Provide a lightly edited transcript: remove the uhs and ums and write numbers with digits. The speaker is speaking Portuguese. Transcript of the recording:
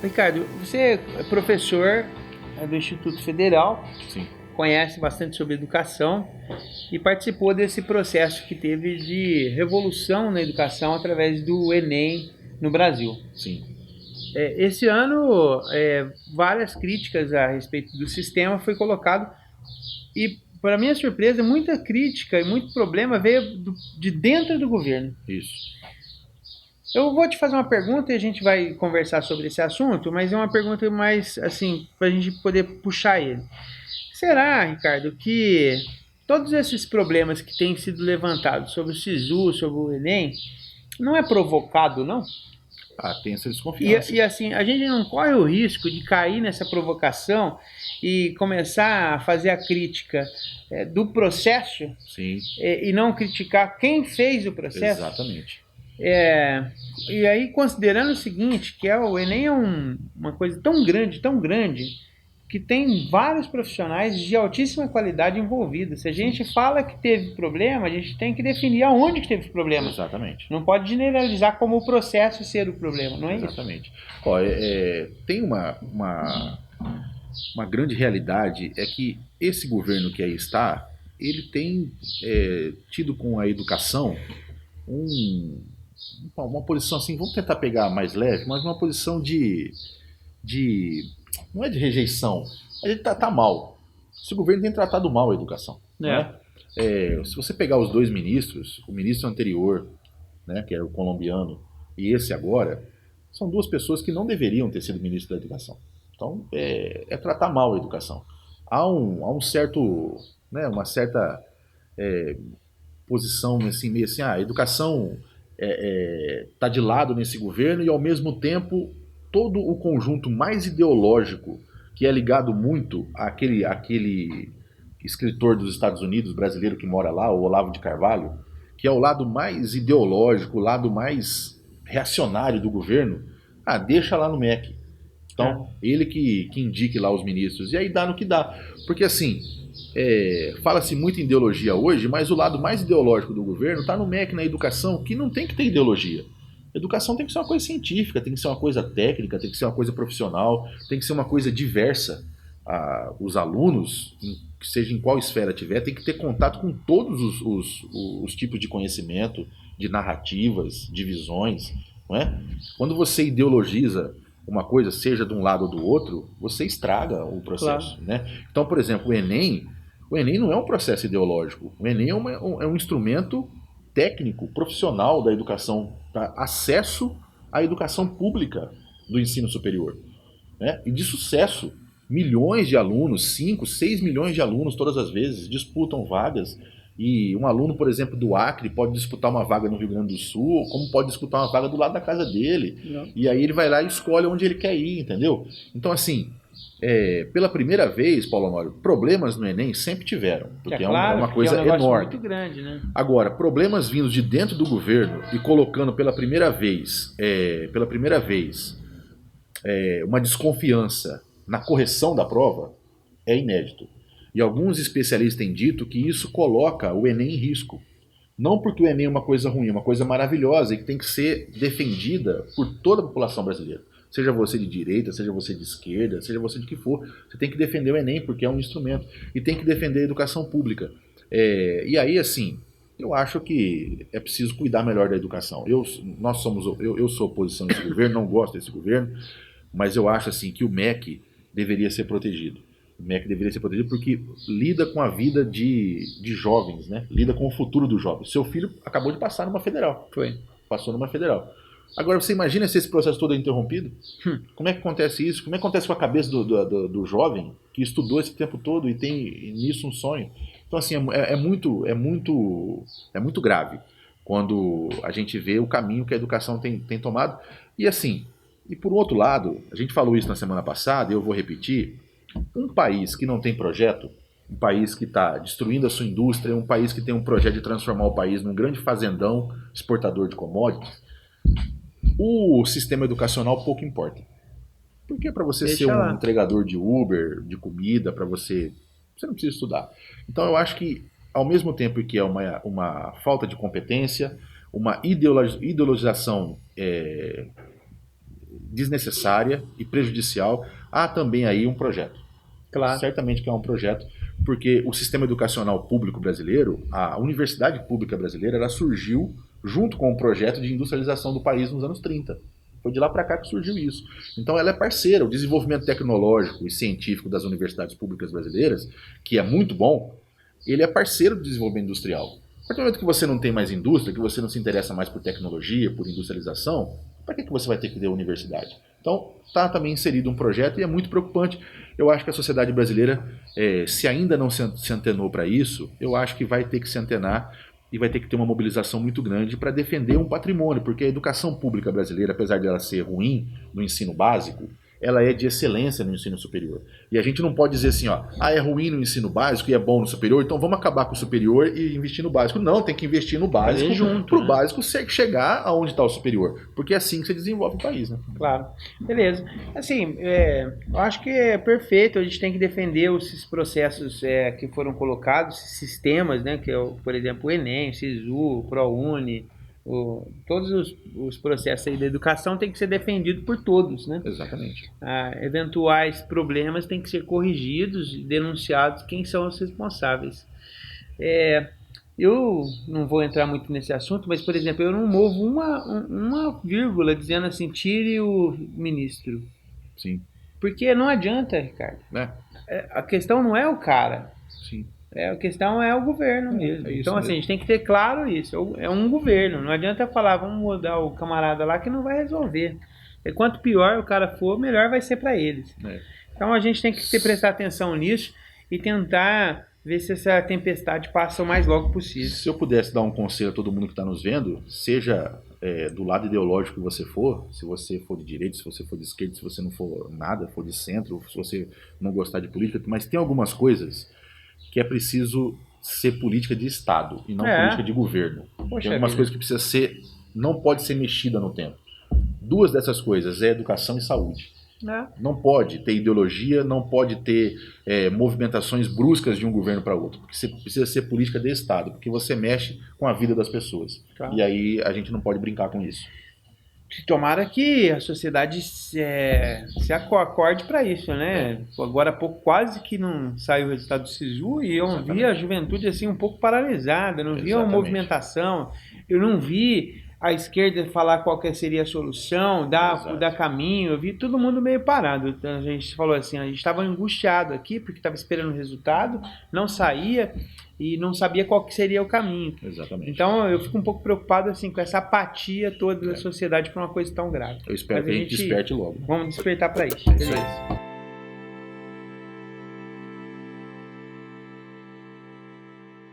Ricardo, você é professor do Instituto Federal, Sim, conhece bastante sobre educação e participou desse processo que teve de revolução na educação através do Enem no Brasil. sim. Esse ano, várias críticas a respeito do sistema foi colocado e, para minha surpresa, muita crítica e muito problema veio de dentro do governo. Isso. Eu vou te fazer uma pergunta e a gente vai conversar sobre esse assunto, mas é uma pergunta mais assim, para a gente poder puxar ele. Será, Ricardo, que todos esses problemas que têm sido levantados sobre o SISU, sobre o Enem, não é provocado, não? Ah, tem essa desconfiança. E assim, a gente não corre o risco de cair nessa provocação e começar a fazer a crítica do processo Sim, e não criticar quem fez o processo? exatamente. É, e aí, considerando o seguinte, que o Enem é uma coisa tão grande, que tem vários profissionais de altíssima qualidade envolvidos. Se a Sim, gente fala que teve problema, a gente tem que definir aonde que teve problema. exatamente. Não pode generalizar como o processo ser o problema, não é isso? Exatamente. Ó, tem uma grande realidade, é que esse governo que aí está, ele tem tido com a educação um, uma posição assim, vamos tentar pegar mais leve, mas uma posição de não é de rejeição, mas ele tá mal. Esse governo tem tratado mal a educação, não É, é? Se você pegar os dois ministros, o ministro anterior, né, que era o colombiano, e esse agora, são duas pessoas que não deveriam ter sido ministro da educação. Então, é tratar mal a educação. Há um certo, né, uma certa posição assim, meio assim, a educação está de lado nesse governo e ao mesmo tempo todo o conjunto mais ideológico que é ligado muito àquele escritor dos Estados Unidos brasileiro que mora lá, o Olavo de Carvalho, que é o lado mais ideológico, o lado mais reacionário do governo, deixa lá no MEC. é, Então, ele que indique lá os ministros. E aí dá no que dá. Porque assim, fala-se muito em ideologia hoje, mas o lado mais ideológico do governo está no MEC, na educação, que não tem que ter ideologia. Educação tem que ser uma coisa científica, tem que ser uma coisa técnica, tem que ser uma coisa profissional, tem que ser uma coisa diversa. Os alunos, seja em qual esfera tiver, tem que ter contato com todos os tipos de conhecimento, de narrativas, de visões. Não é? Quando você ideologiza uma coisa, seja de um lado ou do outro, você estraga o claro. processo. Né? Então, por exemplo, o Enem não é um processo ideológico. O Enem é um instrumento técnico, profissional da educação, para acesso à educação pública do ensino superior. Né? E de sucesso. Milhões de alunos, 5, 6 milhões de alunos todas as vezes disputam vagas. E um aluno, por exemplo, do Acre pode disputar uma vaga no Rio Grande do Sul, como pode disputar uma vaga do lado da casa dele. Não. E aí ele vai lá e escolhe onde ele quer ir, entendeu? Então, assim, pela primeira vez, Paulo Honório, problemas no Enem sempre tiveram, É porque é claro, uma porque é um coisa negócio enorme. muito grande, né? Agora, problemas vindos de dentro do governo e colocando pela primeira vez, uma desconfiança na correção da prova é inédito. E alguns especialistas têm dito que isso coloca o Enem em risco. Não porque o Enem é uma coisa ruim, é uma coisa maravilhosa e que tem que ser defendida por toda a população brasileira. Seja você de direita, seja você de esquerda, seja você de que for, você tem que defender o Enem porque é um instrumento. E tem que defender a educação pública. E aí, assim, eu acho que é preciso cuidar melhor da educação. Eu sou oposição a esse governo, não gosto desse governo, mas eu acho assim que o MEC deveria ser protegido. O MEC deveria ser protegido porque lida com a vida de jovens, né? Lida com o futuro dos jovens. Seu filho acabou de passar numa federal. Foi. Passou numa federal. Agora, você imagina se esse processo todo é interrompido? Como é que acontece isso? Como é que acontece com a cabeça do jovem que estudou esse tempo todo e tem nisso um sonho? Então, assim, é muito grave quando a gente vê o caminho que a educação tem tomado. E assim, e por outro lado, a gente falou isso na semana passada e eu vou repetir, um país que não tem projeto, um país que está destruindo a sua indústria, um país que tem um projeto de transformar o país num grande fazendão exportador de commodities, o sistema educacional pouco importa. Porque para você ser Deixa um lá. entregador de Uber, de comida, você não precisa estudar. Então eu acho que, ao mesmo tempo que é uma falta de competência, uma ideologização desnecessária e prejudicial. Há também aí um projeto. Claro. Certamente que é um projeto, porque o sistema educacional público brasileiro, a universidade pública brasileira, ela surgiu junto com o projeto de industrialização do país nos anos 30. Foi de lá para cá que surgiu isso. Então ela é parceira. O desenvolvimento tecnológico e científico das universidades públicas brasileiras, que é muito bom, ele é parceiro do desenvolvimento industrial. A partir do momento que você não tem mais indústria, que você não se interessa mais por tecnologia, por industrialização, para que você vai ter que ter universidade? Então, está também inserido um projeto e é muito preocupante. Eu acho que a sociedade brasileira, se ainda não se antenou para isso, eu acho que vai ter que se antenar e vai ter que ter uma mobilização muito grande para defender um patrimônio, porque a educação pública brasileira, apesar de ela ser ruim no ensino básico, ela é de excelência no ensino superior. E a gente não pode dizer assim, ó, é ruim no ensino básico e é bom no superior, então vamos acabar com o superior e investir no básico. Não, tem que investir no básico para o básico chegar aonde está o superior, porque é assim que você desenvolve o país, né? Claro. Beleza. Assim, eu acho que é perfeito, a gente tem que defender esses processos que foram colocados, esses sistemas, né, que é, por exemplo, o Enem, o SISU, o ProUni, todos os processos aí da educação têm que ser defendidos por todos, né? Exatamente. Eventuais problemas têm que ser corrigidos e denunciados quem são os responsáveis. Eu não vou entrar muito nesse assunto, mas, por exemplo, eu não movo uma vírgula dizendo assim, tire o ministro. Sim. Porque não adianta, Ricardo. A questão não é o cara. Sim. A questão é o governo mesmo. Isso então, mesmo. assim, a gente tem que ter claro isso. É um governo. Não adianta falar, vamos mudar o camarada lá que não vai resolver. Quanto pior o cara for, melhor vai ser para eles. Então, a gente tem que prestar atenção nisso e tentar ver se essa tempestade passa o mais logo possível. Se eu pudesse dar um conselho a todo mundo que está nos vendo, seja do lado ideológico que você for, se você for de direita, se você for de esquerda, se você não for nada, for de centro, se você não gostar de política, mas tem algumas coisas que é preciso ser política de Estado e não política de governo. Tem algumas coisas que não pode ser mexida no tempo. Duas dessas coisas é educação e saúde. Não pode ter ideologia, não pode ter movimentações bruscas de um governo para outro, porque você precisa ser política de Estado, porque você mexe com a vida das pessoas. Claro. E aí a gente não pode brincar com isso. Tomara que a sociedade se acorde para isso, né? Agora há pouco quase que não saiu o resultado do SISU e eu vi a juventude assim um pouco paralisada, não vi uma movimentação, eu não vi a esquerda falar qual que seria a solução, dar caminho, eu vi todo mundo meio parado. Então, a gente falou assim, a gente estava angustiado aqui porque estava esperando o resultado, não saía e não sabia qual que seria o caminho. Exatamente. Então eu fico um pouco preocupado assim com essa apatia toda da sociedade para uma coisa tão grave. Eu espero que a gente desperte logo. Vamos despertar para isso. Beleza.